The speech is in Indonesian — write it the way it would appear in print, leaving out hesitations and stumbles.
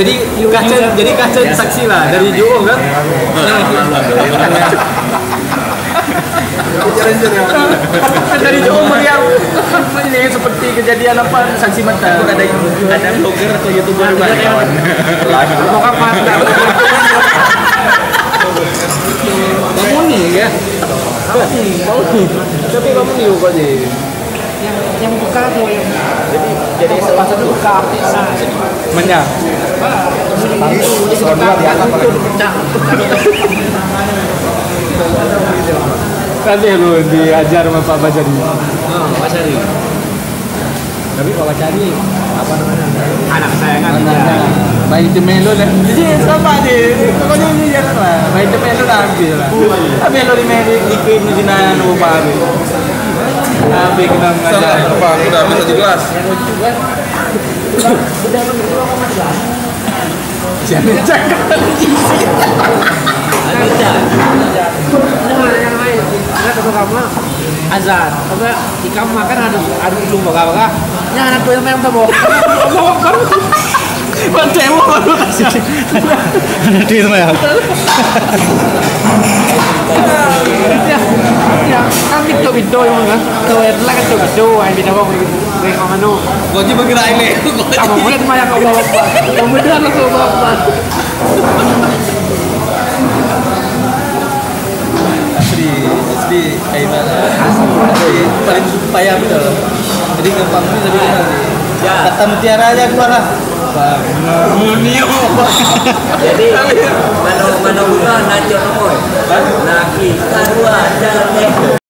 Jadi kaca saksi lah dari Juong kan. Dari Juong melihat ini seperti kejadian apa saksi mata. Ada blogger atau youtuber kawan. Kamu nih ya. Tapi kamu nih pokoknya. Yang buka tuh yang Jadi salah satu buka menyang. Nanti lu diajar sama Pak Bajari. Pak Cari. Tapi Pak Cari apa namanya? Anak kesayangan dia. Baik Melo deh. Jadi sama deh. Pokoknya ini jalan lah. Baik Melo dah ambil lah. Melo di Melo ikut di nana rumah tu. Ambil kita ngajar. Apa? Udah ambil 1 gelas. Jangan cakap isi. Azan, apa di kamar makan ada belum baga-baga. Yang anak tuh yang memang tahu. Pancemo baru kasih. Ada di mana ya? Ya, kan video yang mana? Tuh yang lah kan video, yang video apa? Kayak kamu Gua juga kira ini. kamu boleh banyak kau bawa. Kamu dah langsung bawa. Asli kayak mana? Asli paling payah betul. Jadi gampang ini tapi ya kata mutiara aja keluar lah. Jadi mana buka najo nomoy. Nah kita dua jalan